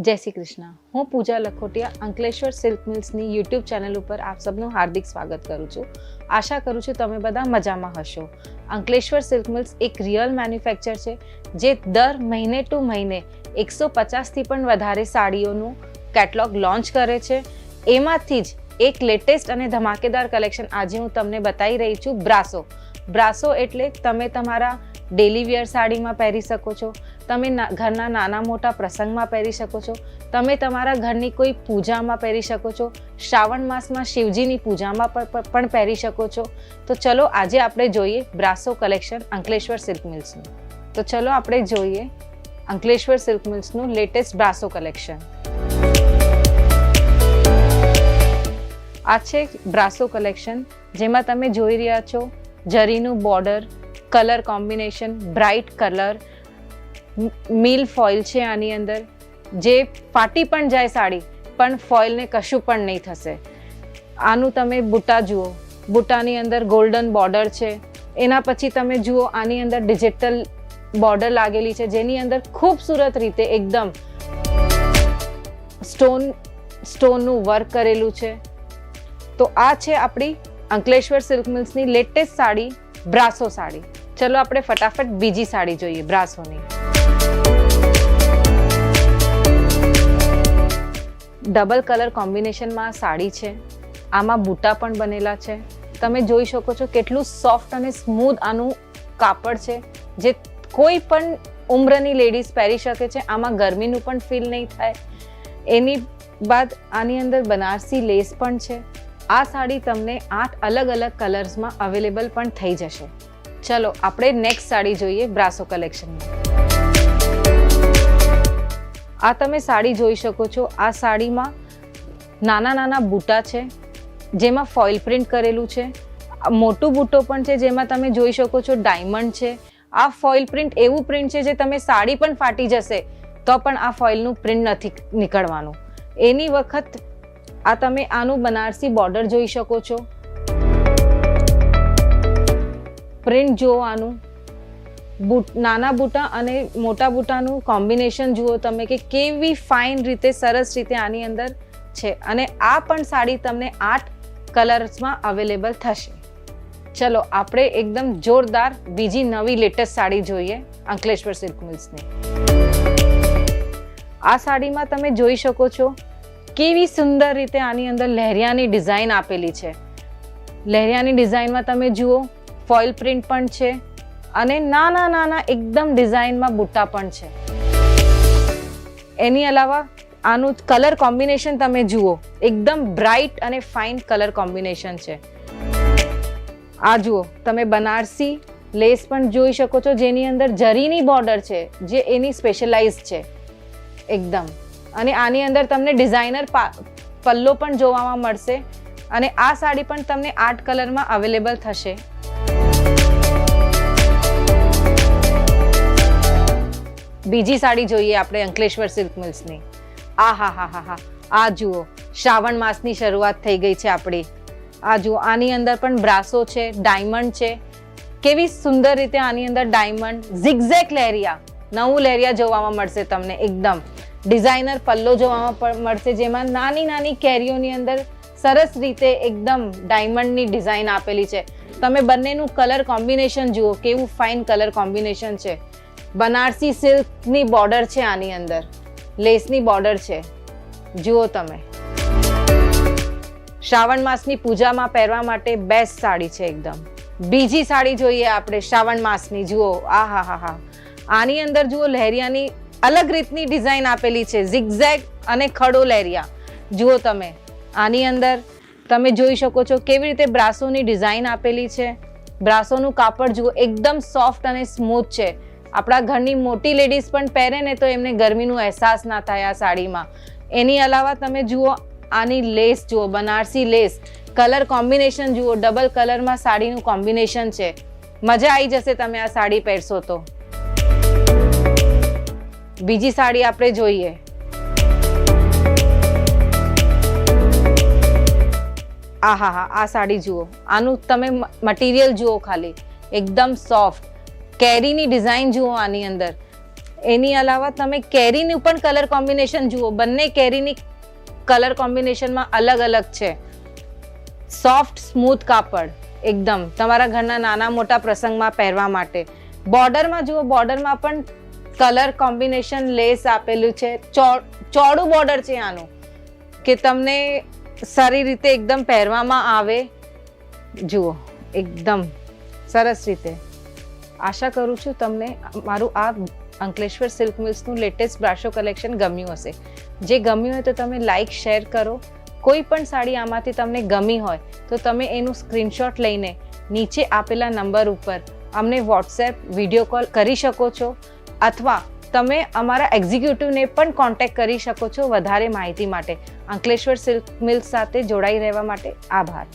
જય શ્રી કૃષ્ણ. હું પૂજા લખોટિયા Ankleshwar silk મિલ્સની YouTube channel ઉપર આપ સબનું હાર્દિક સ્વાગત કરું છું. આશા કરું છું તમે બધા મજામાં હશો. અંકલેશ્વર સિલ્ક મિલ્સ એક રિયલ મેન્યુફેક્ચર છે જે દર મહિને ટુ મહિને 150થી પણ વધારે સાડીઓનું કેટલોગ લોન્ચ કરે છે. એમાંથી જ એક લેટેસ્ટ અને ધમાકેદાર કલેક્શન આજે હું તમને બતાવી રહી છું. બ્રાસો એટલે તમે તમારા ડેલી વિયર સાડીમાં પહેરી શકો છો, તમે ઘરના નાના મોટા પ્રસંગમાં પહેરી શકો છો, તમે તમારા ઘરની કોઈ પૂજામાં પહેરી શકો છો, શ્રાવણ માસમાં શિવજીની પૂજામાં પણ પહેરી શકો છો. તો ચલો આજે આપણે જોઈએ બ્રાસો કલેક્શન અંકલેશ્વર સિલ્ક મિલ્સનું. તો ચલો આપણે જોઈએ અંકલેશ્વર સિલ્ક મિલ્સનું લેટેસ્ટ બ્રાસો કલેક્શન. આ છે બ્રાસો કલેક્શન જેમાં તમે જોઈ રહ્યા છો જરીનું border, colour combination, bright colour, mill foil છે આની અંદર, જે ફાટી પણ જાય સાડી પણ ફોઇલને કશું પણ નહીં થશે. આનું તમે બુટ્ટા જુઓ, બુટ્ટાની અંદર ગોલ્ડન બોર્ડર છે. એના પછી તમે જુઓ આની અંદર ડિજિટલ બોર્ડર લાગેલી છે જેની અંદર ખૂબસૂરત રીતે એકદમ સ્ટોનનું વર્ક કરેલું છે. તો આ છે આપણી Ankleshwar silk મિલ્સની latest sari brasso sari. ચલો આપણે ફટાફટ બીજી સાડી જોઈએ બ્રાસોની. ડબલ કલર કોમ્બિનેશનમાં આ સાડી છે. આમાં બૂટા પણ બનેલા છે. તમે જોઈ શકો છો કેટલું સોફ્ટ અને સ્મૂથ આનું કાપડ છે જે કોઈ પણ ઉંમરની લેડીઝ પહેરી શકે છે. આમાં ગરમીનું પણ ફીલ નહીં થાય. એની બાદ આની અંદર બનારસી લેસ પણ છે. આ સાડી તમને 8 અલગ અલગ કલર્સમાં અવેલેબલ પણ થઈ જશે. ચલો આપણે નેક્સ્ટ સાડી જોઈએ બ્રાસો કલેક્શનમાં. આ તમે સાડી જોઈ શકો છો. આ સાડીમાં નાના નાના બૂટા છે જેમાં ફોઇલ પ્રિન્ટ કરેલું છે. મોટું બૂટો પણ છે જેમાં તમે જોઈ શકો છો ડાયમંડ છે. આ ફોઇલ પ્રિન્ટ એવું પ્રિન્ટ છે જે તમે સાડી પણ ફાટી જશે તો પણ આ ફોઇલનું પ્રિન્ટ નથી નીકળવાનું. એની વખત આ તમે આનું બનારસી બોર્ડર જોઈ શકો છો. પ્રિન્ટ જુઓ, આનું નાના બૂટા અને મોટા બૂટાનું કોમ્બિનેશન જુઓ તમે કે કેવી ફાઇન રીતે સરસ રીતે આની અંદર છે. અને આ પણ સાડી તમને 8 કલર્સમાં અવેલેબલ થશે. ચલો આપણે એકદમ જોરદાર બીજી નવી લેટેસ્ટ સાડી જોઈએ અંકલેશ્વર સિલ્ક મિલ્સની. આ સાડીમાં તમે જોઈ શકો છો કેવી સુંદર રીતે આની અંદર લહેરિયાની ડિઝાઇન આપેલી છે. લહેરિયાની ડિઝાઇનમાં તમે જુઓ ફોઇલ પ્રિન્ટ પણ છે અને નાના નાના એકદમ ડિઝાઇનમાં બુટ્ટા પણ છે. એની અલાવા આનું કલર કોમ્બિનેશન તમે જુઓ એકદમ બ્રાઇટ અને ફાઇન કલર કોમ્બિનેશન છે. આ જુઓ તમે બનારસી લેસ પણ જોઈ શકો છો જેની અંદર જરીની બોર્ડર છે જે એની સ્પેશિયલાઇઝ છે એકદમ. અને આની અંદર તમને ડિઝાઇનર પલ્લો પણ જોવામાં મળશે. અને આ સાડી પણ તમને 8 કલરમાં અવેલેબલ થશે. બીજી સાડી જોઈએ આપણે અંકલેશ્વર સિલ્ક મિલ્સની. આ જુઓ શ્રાવણ માસની શરૂઆત થઈ ગઈ છે આપણી. આ જુઓ આની અંદર પણ બ્રાસો છે, ડાયમંડ છે. કેવી સુંદર રીતે આની અંદર ડાયમંડ, ઝિગઝેગ લહેરિયા, નવું લહેરિયા જોવામાં મળશે તમને. એકદમ ડિઝાઇનર પલ્લો જોવામાં મળશે જેમાં નાની નાની કેરીઓની અંદર સરસ રીતે એકદમ ડાયમંડની ડિઝાઇન આપેલી છે. તમે બંનેનું કલર કોમ્બિનેશન જુઓ કેવું ફાઇન કલર કોમ્બિનેશન છે. બનારસી સિલ્કની બોર્ડર છે આની અંદર, લેસની બોર્ડર છે. જુઓ તમે શ્રાવણ માસની પૂજામાં પહેરવા માટે બેસ્ટ સાડી છે એકદમ. બીજી સાડી જોઈએ આપણે શ્રાવણ માસની. જુઓ આની અંદર જુઓ લહેરિયાની અલગ રીતની ડિઝાઇન આપેલી છે, ઝિગઝેગ અને ખડો લહેરિયા. જુઓ તમે આની અંદર તમે જોઈ શકો છો કેવી રીતે બ્રાસોની ડિઝાઇન આપેલી છે. બ્રાસોનું કાપડ જુઓ એકદમ સોફ્ટ અને સ્મૂથ છે. આપણા ઘરની મોટી લેડીઝ પણ પહેરે ને તો એમને ગરમીનો અહેસાસ ના થાય આ સાડીમાં. એની અલાવા તમે જુઓ આની લેસ જુઓ, બનારસી લેસ, કલર કોમ્બિનેશન જુઓ, ડબલ કલરમાં સાડીનું કોમ્બિનેશન છે. મજા આવી જશે તમે આ સાડી પહેરશો તો. બીજી સાડી આપણે જોઈએ. આ સાડી જુઓ, આનું તમે મટીરિયલ જુઓ ખાલી એકદમ સોફ્ટ. કેરીની ડિઝાઇન જુઓ આની અંદર એની અલાવા તમે કેરીનું પણ કલર કોમ્બિનેશન જુઓ, બંને કેરીની કલર કોમ્બિનેશનમાં અલગ અલગ છે. સોફ્ટ સ્મૂથ કાપડ, એકદમ તમારા ઘરના નાના મોટા પ્રસંગમાં પહેરવા માટે. બોર્ડરમાં જુઓ, બોર્ડરમાં પણ કલર કોમ્બિનેશન લેસ આપેલું છે. ચોડું બોર્ડર છે આનું, કે તમને સારી રીતે એકદમ પહેરવામાં આવે. જુઓ, એકદમ સરસ રીતે. આશા કરું છું તમને મારું આ અંકલેશ્વર સિલ્ક મિલ્સનું લેટેસ્ટ બ્રાશો કલેક્શન ગમ્યું હશે. જે ગમ્યું હોય તો તમે લાઈક શેર કરો. કોઈ પણ સાડી આમાંથી તમને ગમી હોય તો તમે એનું સ્ક્રીનશોટ લઈને નીચે આપેલા નંબર ઉપર અમને વોટ્સએપ વિડીયો કોલ કરી શકો છો, અથવા તમે અમારા એક્ઝિક્યુટિવને પણ કોન્ટેક્ટ કરી શકો છો વધારે માહિતી માટે. અંકલેશ્વર સિલ્ક મિલ્સ સાથે જોડાઈ રહેવા માટે આભાર.